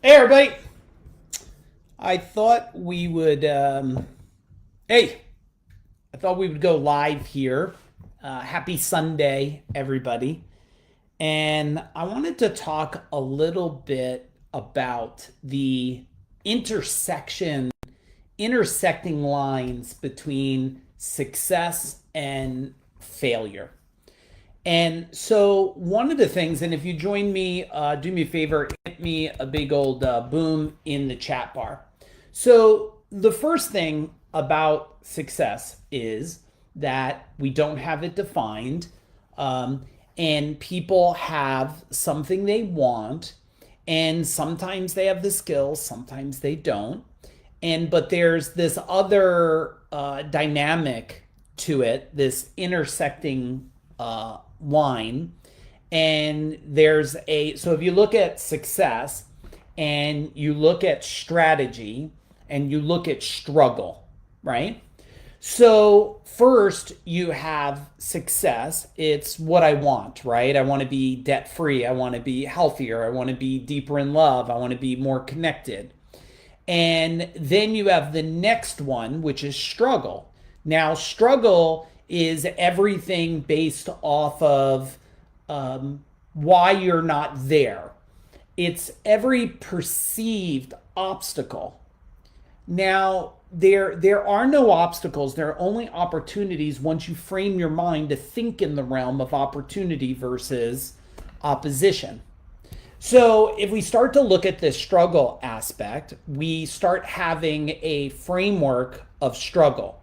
Hey, everybody. I thought we would, hey, I thought we would go live here. Happy Sunday, everybody. And I wanted to talk a little bit about the intersecting lines between success and failure. And so, one of the things, and if you join me, do me a favor, hit me a big old boom in the chat bar. So, the first thing about success is that we don't have it defined, and people have something they want, and sometimes they have the skills, sometimes they don't. But there's this other dynamic to it, this intersecting line. And so if you look at success and you look at strategy and you look at struggle, right? So first you have success. It's what I want, right? I want to be debt free. I want to be healthier. I want to be deeper in love. I want to be more connected. And then you have the next one, which is struggle. Now, struggle is everything based off of why you're not there. It's every perceived obstacle. Now, there are no obstacles. There are only opportunities once you frame your mind to think in the realm of opportunity versus opposition. So if we start to look at this struggle aspect, we start having a framework of struggle.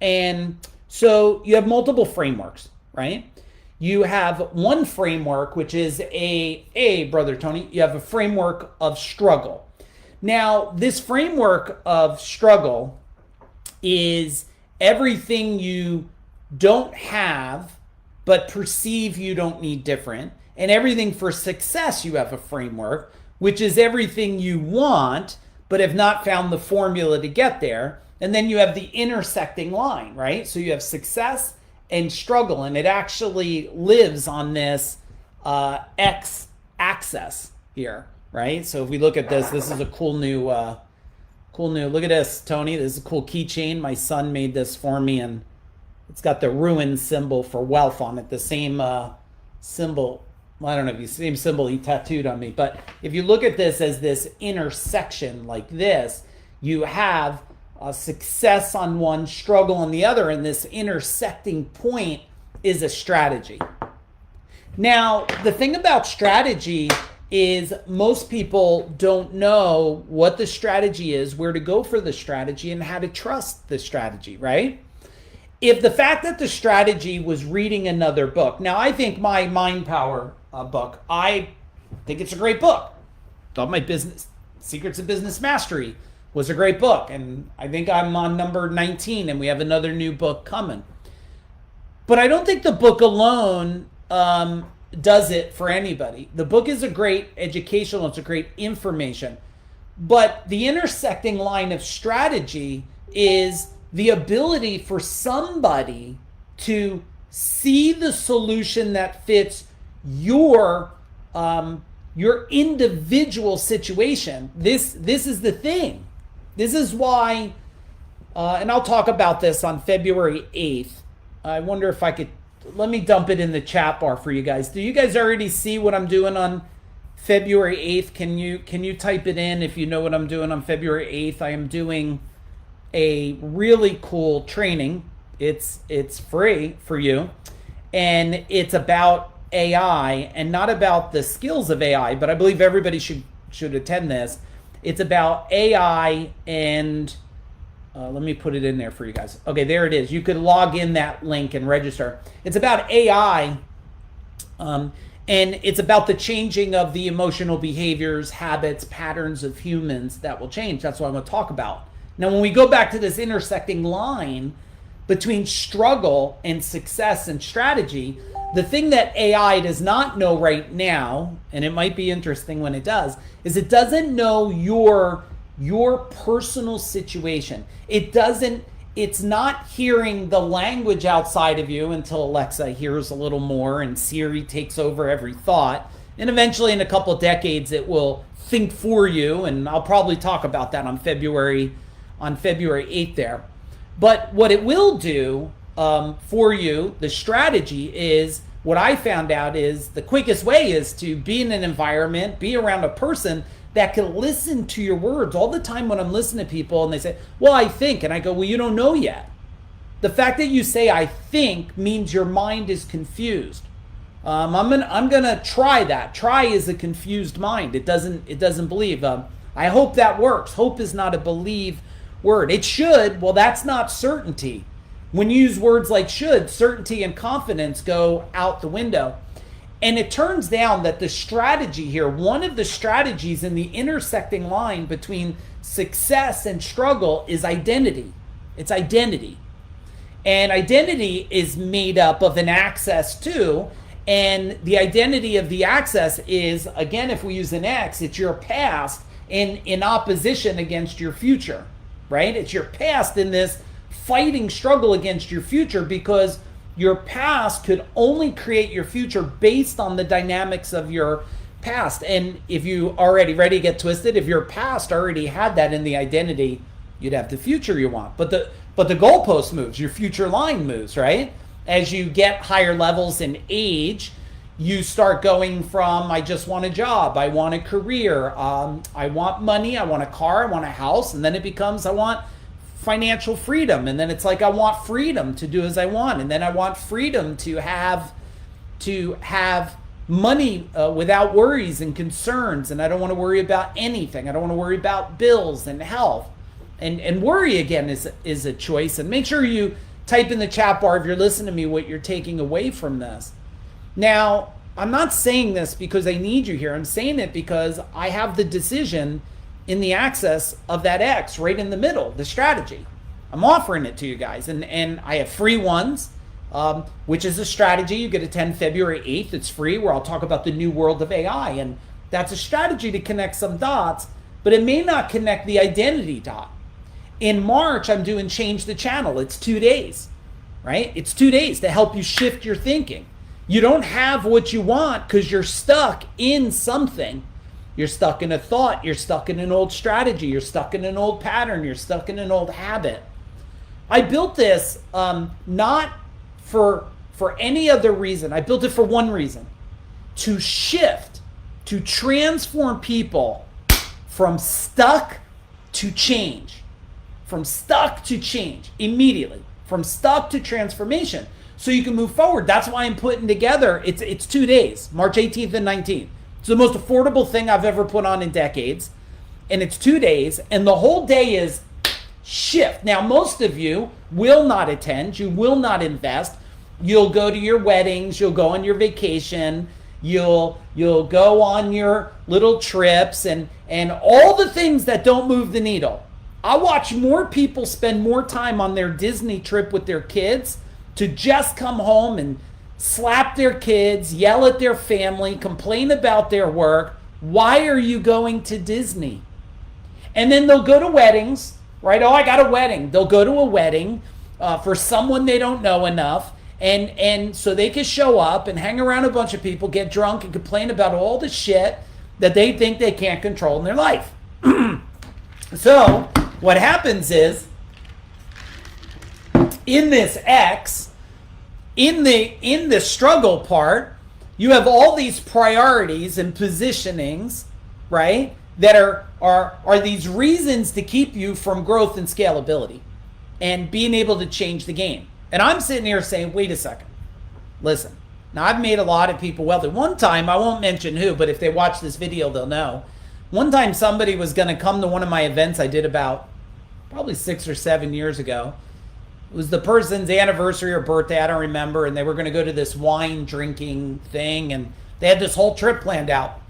And so you have multiple frameworks, right? You have one framework, which is Brother Tony, you have a framework of struggle. Now, this framework of struggle is everything you don't have, but perceive you don't need different. And everything for success, you have a framework, which is everything you want, but have not found the formula to get there. And then you have the intersecting line, right? So you have success and struggle, and it actually lives on this X axis here, right? So if we look at this is a cool new, look at this, Tony. This is a cool keychain. My son made this for me, and it's got the ruin symbol for wealth on it, the same symbol. Well, I don't know if you same symbol he tattooed on me, but if you look at this as this intersection like this, you have success on one, struggle on the other, and this intersecting point is a strategy. Now, the thing about strategy is most people don't know what the strategy is, where to go for the strategy, and how to trust the strategy, right? If the fact that the strategy was reading another book, now I think my Mind Power book, I think it's a great book. Thought my business Secrets of Business Mastery was a great book, and I think I'm on number 19, and we have another new book coming. But I don't think the book alone does it for anybody. The book is a great educational, it's a great information, but the intersecting line of strategy is the ability for somebody to see the solution that fits your individual situation. This is the thing. This is why, and I'll talk about this on February 8th. I wonder if I could, let me dump it in the chat bar for you guys. Do you guys already see what I'm doing on February 8th? Can you type it in if you know what I'm doing on February 8th? I am doing a really cool training. It's free for you, and it's about AI, and not about the skills of AI, but I believe everybody should attend this. It's about AI, and let me put it in there for you guys. Okay, there it is. You could log in that link and register. It's about AI, and it's about the changing of the emotional behaviors, habits, patterns of humans that will change. That's what I'm going to talk about. Now, when we go back to this intersecting line between struggle and success and strategy, the thing that AI does not know right now, and it might be interesting when it does, is it doesn't know your personal situation. It's not hearing the language outside of you until Alexa hears a little more and Siri takes over every thought. And eventually, in a couple of decades, it will think for you. And I'll probably talk about that on February 8th there. But what it will do for you, the strategy is, what I found out is the quickest way is to be in an environment, be around a person that can listen to your words. All the time when I'm listening to people and they say, well, I think, and I go, well, you don't know yet. The fact that you say I think means your mind is confused. I'm gonna try that. Try is a confused mind. It doesn't believe. I hope that works. Hope is not a believe word. It should. Well, that's not certainty. When you use words like should, certainty and confidence go out the window. And it turns down that the strategy here, one of the strategies in the intersecting line between success and struggle is identity. It's identity. And identity is made up of an access to, and the identity of the access is, again, if we use an X, it's your past in opposition against your future, right? It's your past in this fighting struggle against your future, because your past could only create your future based on the dynamics of your past. And if you already ready to get twisted, if your past already had that in the identity, you'd have the future you want. But the goalpost moves, your future line moves, right? As you get higher levels in age, you start going from, I just want a job, I want a career, I want money, I want a car, I want a house, and then it becomes, I want financial freedom, and then it's like, I want freedom to do as I want, and then I want freedom to have money without worries and concerns, and I don't want to worry about anything. I don't want to worry about bills and health. And worry, again, is a choice. And make sure you type in the chat bar, if you're listening to me, what you're taking away from this. Now, I'm not saying this because I need you here. I'm saying it because I have the decision in the axis of that X right in the middle, the strategy. I'm offering it to you guys. And I have free ones, which is a strategy. You get attend February 8th. It's free, where I'll talk about the new world of AI. And that's a strategy to connect some dots, but it may not connect the identity dot. In March, I'm doing Change the Channel. It's 2 days, right? It's 2 days to help you shift your thinking. You don't have what you want because you're stuck in something. You're stuck in a thought. You're stuck in an old strategy. You're stuck in an old pattern. You're stuck in an old habit. I built this not for any other reason. I built it for one reason: to shift, to transform people from stuck to change. From stuck to change immediately, from stuck to transformation, so you can move forward. That's why I'm putting together, it's 2 days, March 18th and 19th. It's the most affordable thing I've ever put on in decades. And it's 2 days, and the whole day is shift. Now, most of you will not attend, you will not invest. You'll go to your weddings, you'll go on your vacation, you'll go on your little trips and all the things that don't move the needle. I watch more people spend more time on their Disney trip with their kids to just come home and slap their kids, yell at their family, complain about their work. Why are you going to Disney? And then they'll go to weddings, right? Oh, I got a wedding. They'll go to a wedding for someone they don't know enough. And so they can show up and hang around a bunch of people, get drunk, and complain about all the shit that they think they can't control in their life. So what happens is, in this X, in the struggle part, you have all these priorities and positionings, right? That are these reasons to keep you from growth and scalability and being able to change the game. And I'm sitting here saying, wait a second, listen. Now, I've made a lot of people wealthy. One time, I won't mention who, but if they watch this video, they'll know. One time somebody was going to come to one of my events I did about probably 6 or 7 years ago. It was the person's anniversary or birthday, I don't remember, and they were going to go to this wine drinking thing, and they had this whole trip planned out.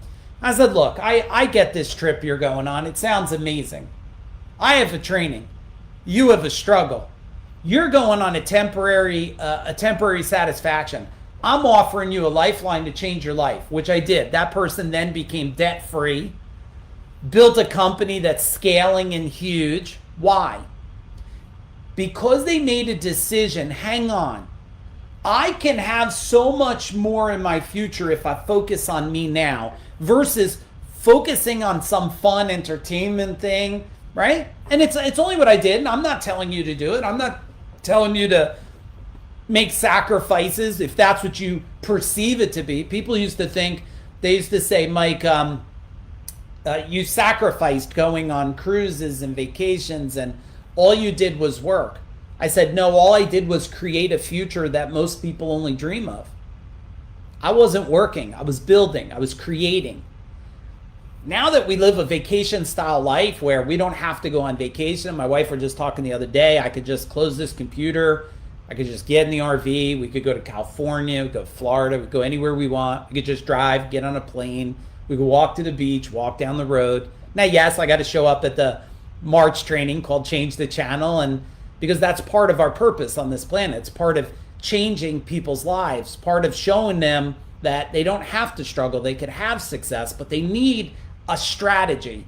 I said, look, I get this trip you're going on. It sounds amazing. I have a training. You have a struggle. You're going on a temporary satisfaction. I'm offering you a lifeline to change your life, which I did. That person then became debt-free, built a company that's scaling and huge. Why? Because they made a decision, hang on, I can have so much more in my future if I focus on me now versus focusing on some fun entertainment thing, right? And it's only what I did, and I'm not telling you to do it. I'm not telling you to make sacrifices if that's what you perceive it to be. People used to think, they used to say, Mike, you sacrificed going on cruises and vacations and all you did was work. I said, no, all I did was create a future that most people only dream of. I wasn't working, I was building, I was creating. Now that we live a vacation style life where we don't have to go on vacation, my wife were just talking the other day, I could just close this computer, I could just get in the RV, we could go to California, we could go to Florida, we could go anywhere we want, we could just drive, get on a plane, we could walk to the beach, walk down the road. Now, yes, I got to show up at the March training called Change the Channel, and because that's part of our purpose on this planet. It's part of changing people's lives, part of showing them that they don't have to struggle, they could have success, but they need a strategy.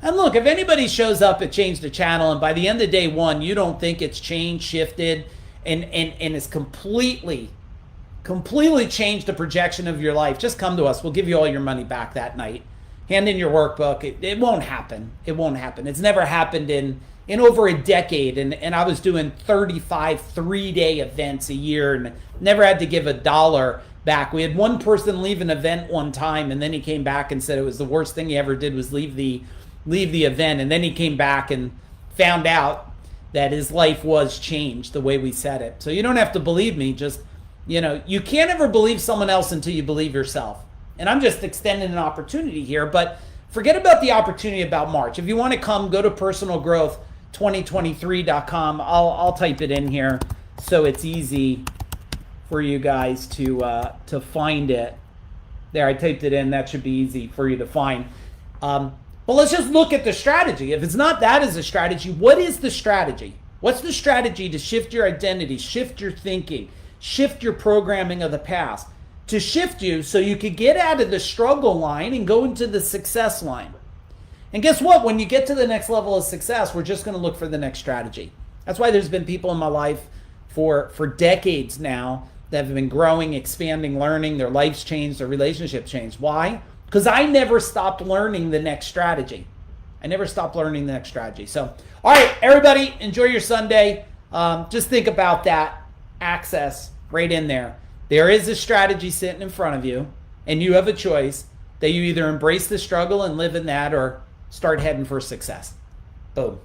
And look, if anybody shows up at Change the Channel and by the end of day one, you don't think it's changed, shifted, and it's completely changed the projection of your life, just come to us. We'll give you all your money back that night. Hand in your workbook. It won't happen. It won't happen. It's never happened in over a decade. And I was doing 35 3-day events a year and never had to give $1 back. We had one person leave an event one time, and then he came back and said it was the worst thing he ever did was leave the event. And then he came back and found out that his life was changed the way we said it. So you don't have to believe me. Just, you can't ever believe someone else until you believe yourself. And I'm just extending an opportunity here, but forget about the opportunity about March. If you want to come, go to personalgrowth2023.com. I'll type it in here so it's easy for you guys to find it. There, I typed it in. That should be easy for you to find. But let's just look at the strategy. If it's not that as a strategy, what is the strategy? What's the strategy to shift your identity, shift your thinking, shift your programming of the past, to shift you so you could get out of the struggle line and go into the success line? And guess what? When you get to the next level of success, we're just going to look for the next strategy. That's why there's been people in my life for decades now that have been growing, expanding, learning. Their lives changed, their relationships changed. Why? Because I never stopped learning the next strategy. I never stopped learning the next strategy. So, all right, everybody, enjoy your Sunday. Just think about that access right in there. There is a strategy sitting in front of you, and you have a choice that you either embrace the struggle and live in that or start heading for success. Boom.